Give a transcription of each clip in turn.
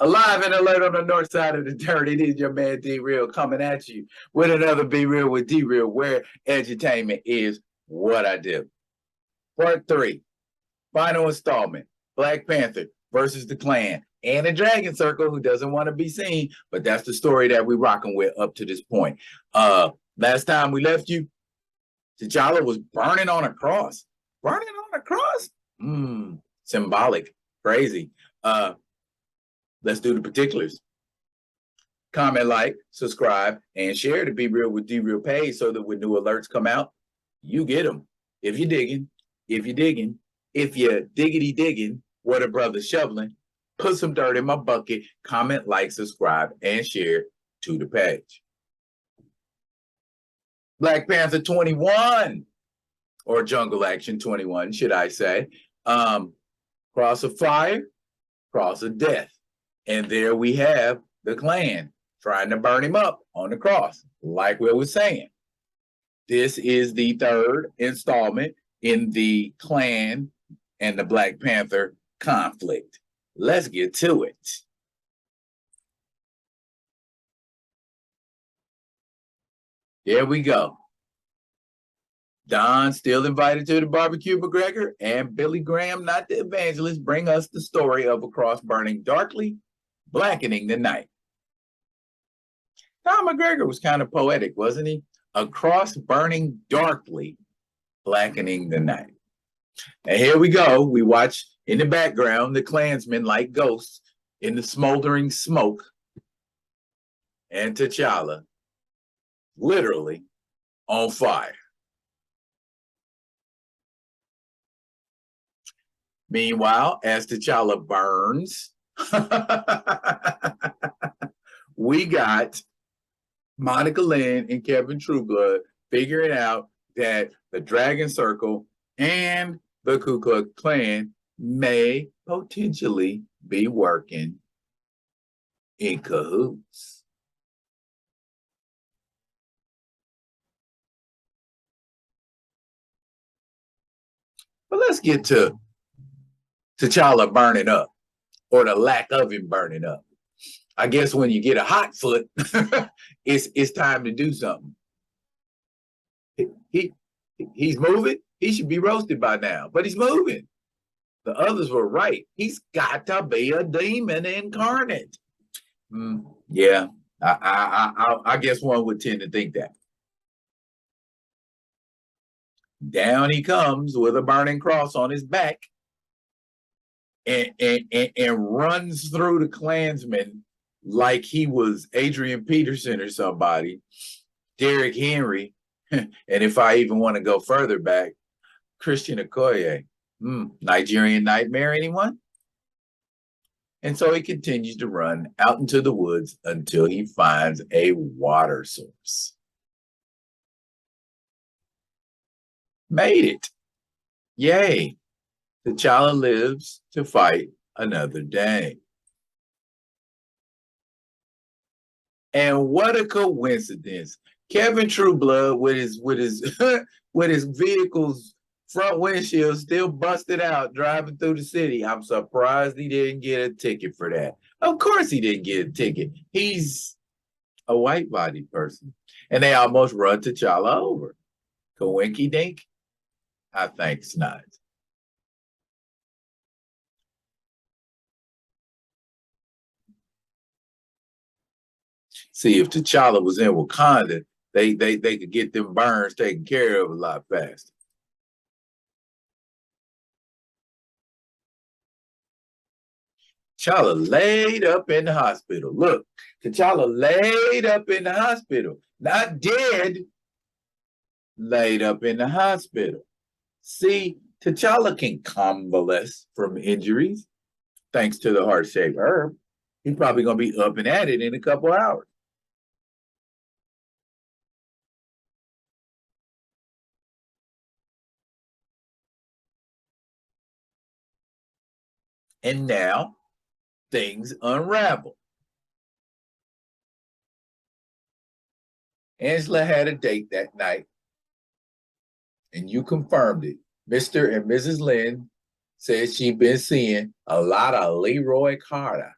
Alive and alert on the north side of the dirt. It is your man D Real coming at you with another Be Real with D Real, where edutainment is what I do. Part 3, final installment. Black Panther versus the Klan and the Dragon Circle, who doesn't want to be seen, but that's the story that we're rocking with up to this point. Last time we left you, T'Challa was burning on a cross. Burning on a cross? Symbolic. Crazy. Let's do the particulars. Comment, like, subscribe, and share the Be Real with D Real page so that when new alerts come out, you get them. If you're digging, if you're diggity digging, what a brother shoveling, put some dirt in my bucket, comment, like, subscribe, and share to the page. Black Panther 21, or Jungle Action 21, should I say. Cross of fire, cross of death. And there we have the Klan trying to burn him up on the cross, like we were saying. This is the third installment in the Klan and the Black Panther conflict. Let's get to it. There we go. Don still invited to the barbecue. McGregor and Billy Graham, not the evangelist, bring us the story of a cross burning darkly, blackening the night. Tom McGregor was kind of poetic, wasn't he? A cross burning darkly, blackening the night. And here we go. We watch in the background the Klansmen like ghosts in the smoldering smoke, and T'Challa literally on fire. Meanwhile, as T'Challa burns, we got Monica Lynn and Kevin Trueblood figuring out that the Dragon Circle and the Ku Klux Klan may potentially be working in cahoots. But let's get to T'Challa burning up, or the lack of him burning up. I guess when you get a hot foot, it's time to do something. He's moving. He should be roasted by now, but he's moving. The others were right. He's got to be a demon incarnate. Yeah, I guess one would tend to think that. Down he comes with a burning cross on his back and runs through the Klansmen like he was Adrian Peterson or somebody, Derrick Henry, and if I even want to go further back, Christian Okoye. Nigerian Nightmare, anyone? And so he continues to run out into the woods until he finds a water source. Made it. Yay. T'Challa lives to fight another day. And what a coincidence. Kevin Trueblood with his with his vehicle's front windshield still busted out driving through the city. I'm surprised he didn't get a ticket for that. Of course he didn't get a ticket. He's a white-bodied person. And they almost run T'Challa over. Coinky dink? I think not. See, if T'Challa was in Wakanda, they could get them burns taken care of a lot faster. T'Challa laid up in the hospital. Look, T'Challa laid up in the hospital. Not dead, laid up in the hospital. See, T'Challa can convalesce from injuries thanks to the heart-shaped herb. He's probably going to be up and at it in a couple hours. And now things unravel. Angela had a date that night, and you confirmed it. Mr. and Mrs. Lynn said she'd been seeing a lot of Leroy Carter.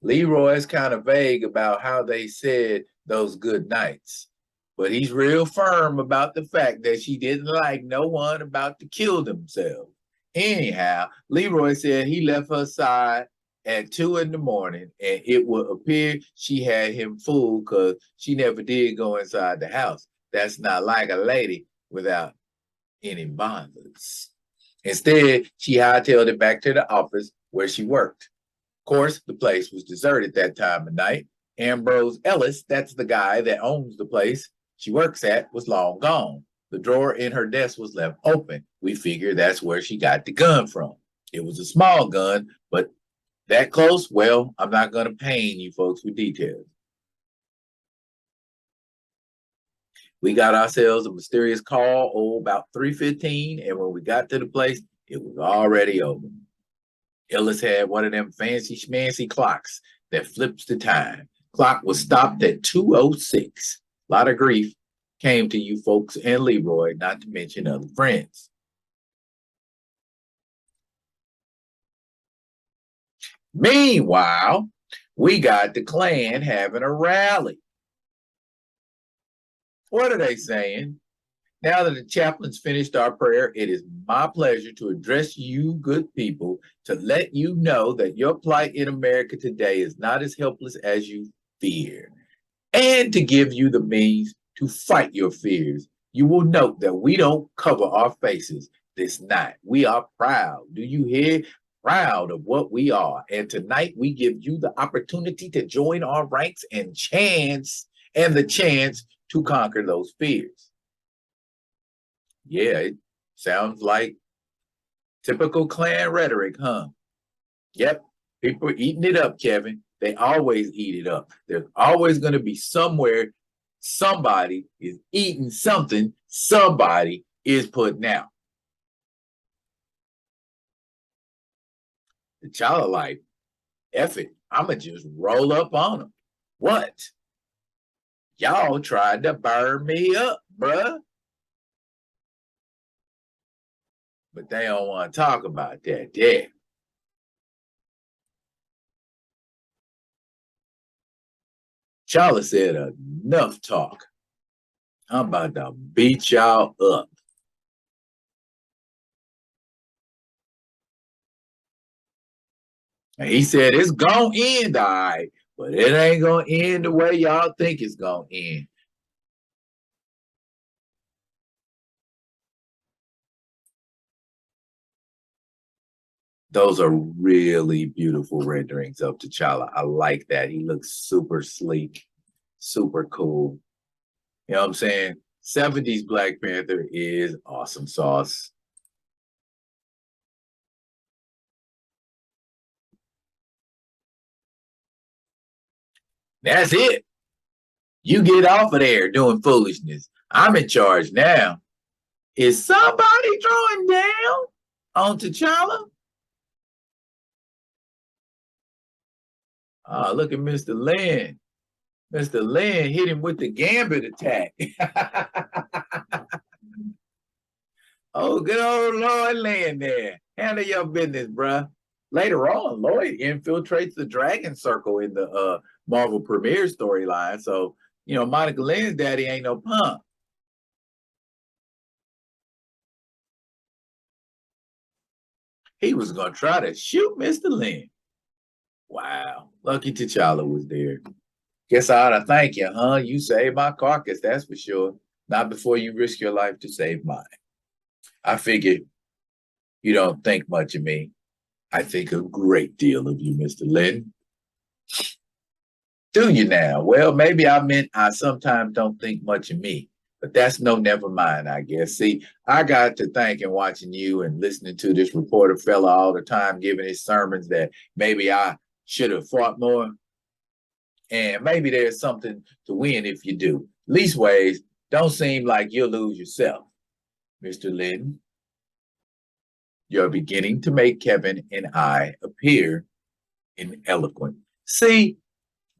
Leroy's kind of vague about how they said those good nights, but he's real firm about the fact that she didn't like no one about to kill themselves. Anyhow, Leroy said he left her side at 2 in the morning, and it would appear she had him fooled because she never did go inside the house. That's not like a lady without any violence. Instead, she hightailed it back to the office where she worked. Of course, the place was deserted that time of night. Ambrose Ellis, that's the guy that owns the place she works at, was long gone. The drawer in her desk was left open. We figure that's where she got the gun from. It was a small gun, but that close, well, I'm not going to pain you folks with details. We got ourselves a mysterious call, about 3:15, and when we got to the place, it was already open. Ellis had one of them fancy schmancy clocks that flips the time. Clock was stopped at 2:06. A lot of grief came to you folks and Leroy, not to mention other friends. Meanwhile, we got the Klan having a rally. What are they saying? Now that the chaplain's finished our prayer, it is my pleasure to address you, good people, to let you know that your plight in America today is not as helpless as you fear, and to give you the means to fight your fears. You will note that we don't cover our faces this night. We are proud. Do you hear? Proud of what we are. And tonight we give you the opportunity to join our ranks and the chance to conquer those fears. Yeah, it sounds like typical Klan rhetoric, huh? Yep, people are eating it up, Kevin. They always eat it up. There's always going to be somewhere somebody is eating something somebody is putting out. The child like, F it, I'ma just roll up on them. What? Y'all tried to burn me up, bruh. But they don't want to talk about that, yeah. Charlie said enough talk. I'm about to beat y'all up. And he said it's gonna end, all right, but it ain't gonna end the way y'all think it's gonna end. Those are really beautiful renderings of T'Challa. I like that. He looks super sleek, super cool. You know what I'm saying? 70s Black Panther is awesome sauce. That's it. You get off of there doing foolishness. I'm in charge now. Is somebody drawing down on T'Challa? Oh, look at Mr. Lin. Mr. Lin hit him with the gambit attack. Oh, good old Lloyd Lin there. Handle your business, bruh. Later on, Lloyd infiltrates the Dragon Circle in the Marvel Premiere storyline. So, you know, Monica Lin's daddy ain't no punk. He was going to try to shoot Mr. Lin. Wow. Lucky T'Challa was there. Guess I ought to thank you, huh? You saved my carcass, that's for sure. Not before you risk your life to save mine. I figure you don't think much of me. I think a great deal of you, Mr. Lin. Do you now? Well, maybe I meant I sometimes don't think much of me, but that's no never mind, I guess. See, I got to thinking watching you and listening to this reporter fella all the time giving his sermons that maybe I should have fought more. And maybe there's something to win if you do. Leastways, don't seem like you'll lose yourself, Mr. Lin. You're beginning to make Kevin and I appear ineloquent. See,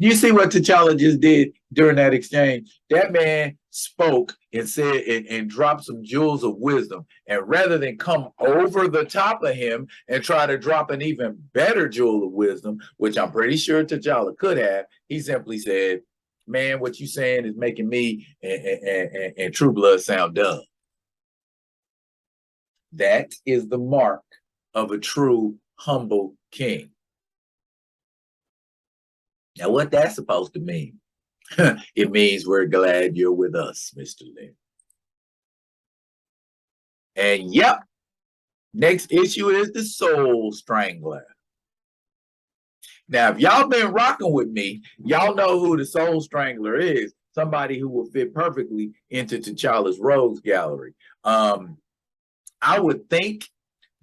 You see what T'Challa just did during that exchange? That man spoke and said and dropped some jewels of wisdom. And rather than come over the top of him and try to drop an even better jewel of wisdom, which I'm pretty sure T'Challa could have, he simply said, man, what you saying is making me and True Blood sound dumb. That is the mark of a true humble king. Now, what that's supposed to mean? It means we're glad you're with us, Mr. Lynn. And yep, next issue is the Soul Strangler. Now, if y'all been rocking with me, y'all know who the Soul Strangler is. Somebody who will fit perfectly into T'Challa's rogues gallery. I would think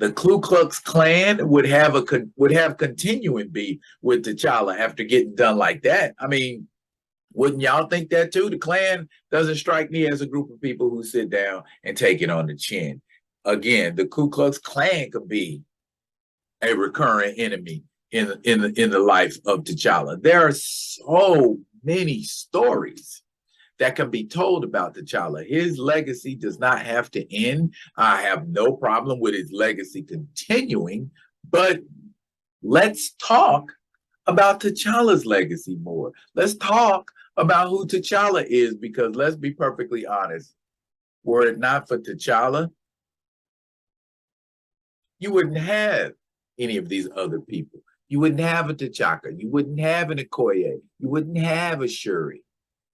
the Ku Klux Klan would have continuing beef with T'Challa after getting done like that. I mean, wouldn't y'all think that too? The Klan doesn't strike me as a group of people who sit down and take it on the chin. Again, the Ku Klux Klan could be a recurring enemy in the life of T'Challa. There are so many stories that can be told about T'Challa. His legacy does not have to end. I have no problem with his legacy continuing, but let's talk about T'Challa's legacy more. Let's talk about who T'Challa is, because let's be perfectly honest, were it not for T'Challa, you wouldn't have any of these other people. You wouldn't have a T'Chaka. You wouldn't have an Okoye. You wouldn't have a Shuri.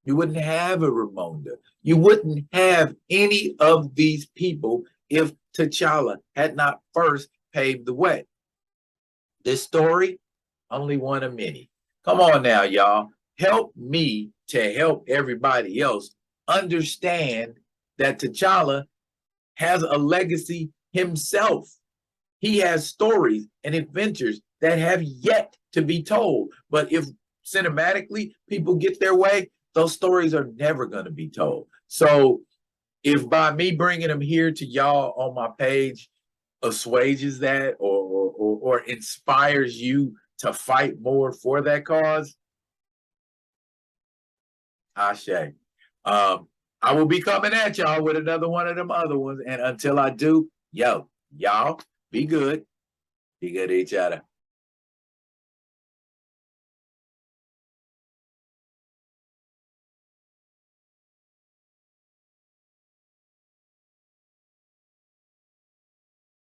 You wouldn't have a Ramonda. You wouldn't have any of these people if T'Challa had not first paved the way. This story, only one of many. Come on now, y'all. Help me to help everybody else understand that T'Challa has a legacy himself. He has stories and adventures that have yet to be told. But if cinematically people get their way, those stories are never going to be told. So if by me bringing them here to y'all on my page assuages that or inspires you to fight more for that cause, Ashe. I will be coming at y'all with another one of them other ones. And until I do, y'all be good. Be good to each other.